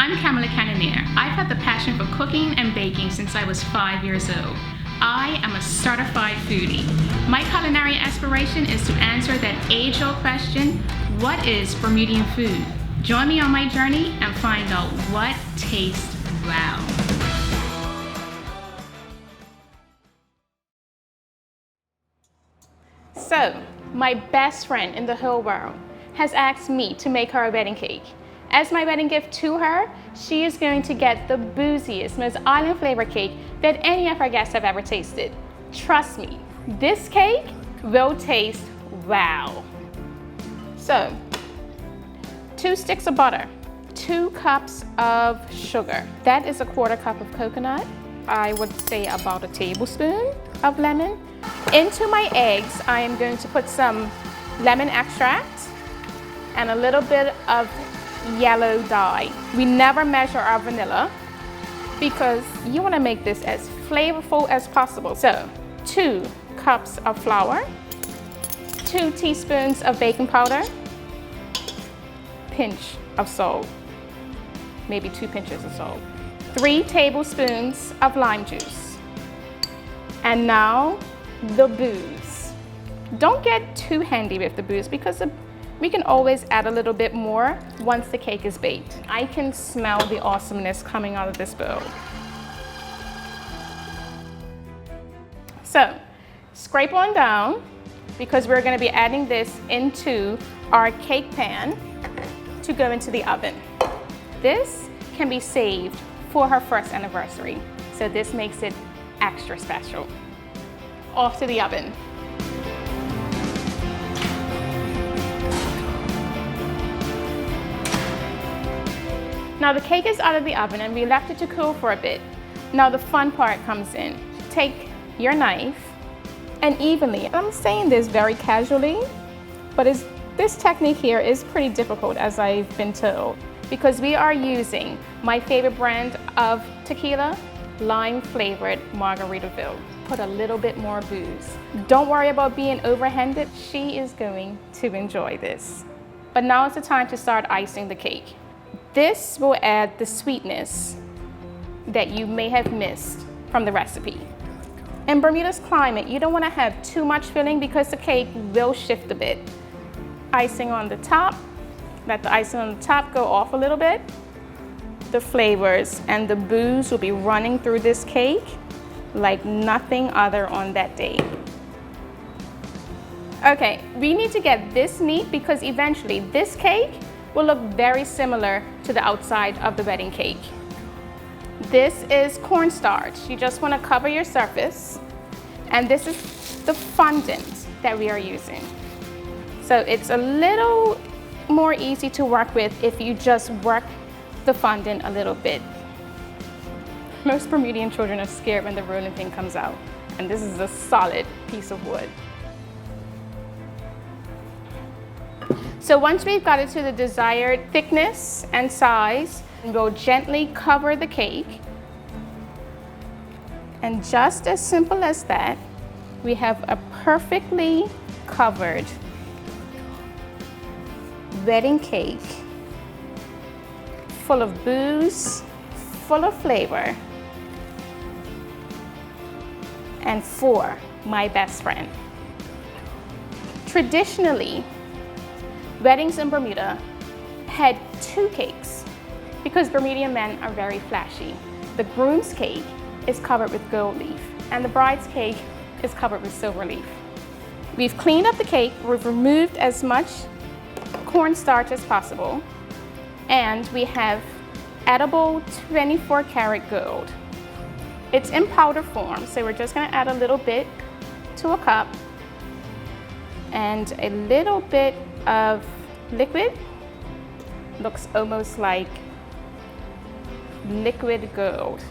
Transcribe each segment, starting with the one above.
I'm Kamala Cannoneer. I've had the passion for cooking and baking since I was 5 years old. I am a certified foodie. My culinary aspiration is to answer that age-old question, what is Bermudian food? Join me on my journey and find out what tastes well. So, my best friend in the whole world has asked me to make her a wedding cake. As my wedding gift to her, she is going to get the booziest, most island flavor cake that any of our guests have ever tasted. Trust me, this cake will taste wow. So, 2 sticks of butter, 2 cups of sugar. That is a 1/4 cup of coconut. I would say about a tablespoon of lemon. Into my eggs, I am going to put some lemon extract and a little bit of yellow dye. We never measure our vanilla because you want to make this as flavorful as possible. So 2 cups of flour, 2 teaspoons of baking powder, pinch of salt, maybe 2 pinches of salt, 3 tablespoons of lime juice. And now the booze. Don't get too handy with the booze because we can always add a little bit more once the cake is baked. I can smell the awesomeness coming out of this bowl. So, scrape on down because we're going to be adding this into our cake pan to go into the oven. This can be saved for her first anniversary, so this makes it extra special. Off to the oven. Now the cake is out of the oven and we left it to cool for a bit. Now the fun part comes in. Take your knife and evenly, I'm saying this very casually, but this technique here is pretty difficult as I've been told because we are using my favorite brand of tequila, lime flavored Margaritaville. Put a little bit more booze. Don't worry about being overhanded. She is going to enjoy this. But now is the time to start icing the cake. This will add the sweetness that you may have missed from the recipe. In Bermuda's climate, you don't want to have too much filling because the cake will shift a bit. Icing on the top, let the icing on the top go off a little bit. The flavors and the booze will be running through this cake like nothing other on that day. Okay, we need to get this neat because eventually this cake will look very similar to the outside of the wedding cake. This is cornstarch. You just want to cover your surface, and this is the fondant that we are using. So it's a little more easy to work with if you just work the fondant a little bit. Most Bermudian children are scared when the rolling thing comes out, and this is a solid piece of wood. So once we've got it to the desired thickness and size, we'll gently cover the cake. And just as simple as that, we have a perfectly covered wedding cake full of booze, full of flavor, and for my best friend. Traditionally, weddings in Bermuda had 2 cakes because Bermudian men are very flashy. The groom's cake is covered with gold leaf and the bride's cake is covered with silver leaf. We've cleaned up the cake, we've removed as much cornstarch as possible, and we have edible 24 karat gold. It's in powder form, so we're just going to add a little bit to a cup and a little bit of liquid. Looks almost like liquid gold.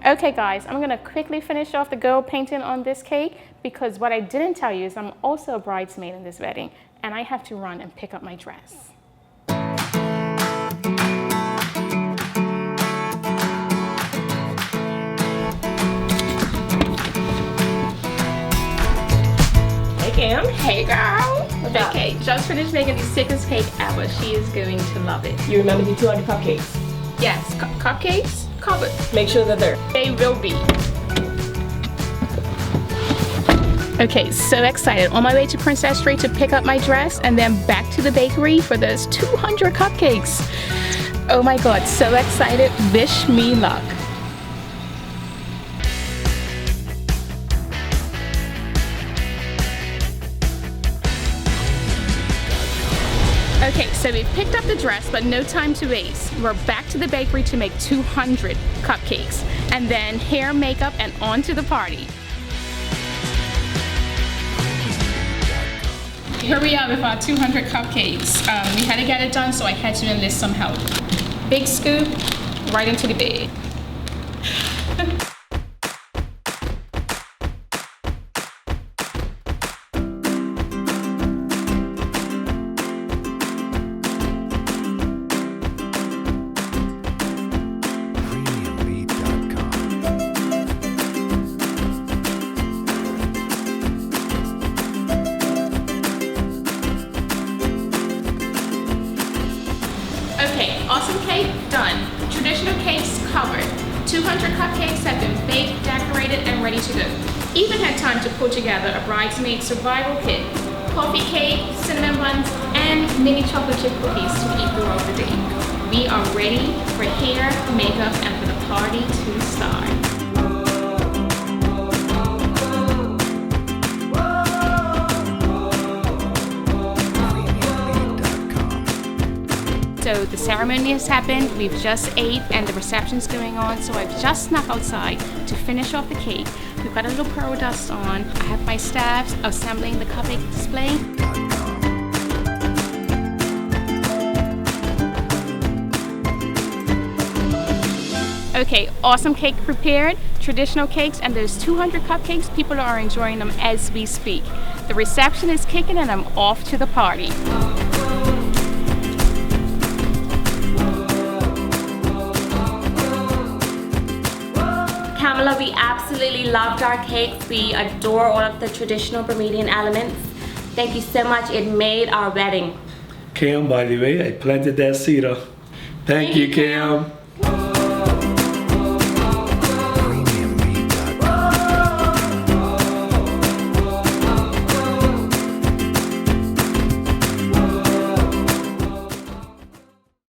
Okay guys, I'm going to quickly finish off the gold painting on this cake because what I didn't tell you is I'm also a bridesmaid in this wedding and I have to run and pick up my dress. Hey Cam. Hey girl. Okay, just finished making the sickest cake ever. She is going to love it. You remember the 200 cupcakes? Yes, cupcakes covered. Make sure that They will be. Okay, so excited. On my way to Princess Street to pick up my dress and then back to the bakery for those 200 cupcakes. Oh my God, so excited. Wish me luck. Okay, so we've picked up the dress, but no time to waste. We're back to the bakery to make 200 cupcakes, and then hair, makeup, and on to the party. Here we are with our 200 cupcakes. We had to get it done, so I had to enlist some help. Big scoop, right into the bag. Okay, awesome cake done. Traditional cakes covered. 200 cupcakes have been baked, decorated, and ready to go. Even had time to pull together a bridesmaid survival kit. Coffee cake, cinnamon buns, and mini chocolate chip cookies to eat throughout the day. We are ready for hair, makeup, and for the party to start. So the ceremony has happened, we've just ate, and the reception's going on, so I've just snuck outside to finish off the cake. We've got a little pearl dust on. I have my staffs assembling the cupcake display. Okay, awesome cake prepared, traditional cakes, and those 200 cupcakes, people are enjoying them as we speak. The reception is kicking and I'm off to the party. Pamela, we absolutely loved our cakes. We adore all of the traditional Bermudian elements. Thank you so much. It made our wedding. Cam, by the way, I planted that cedar. Thank you, Cam.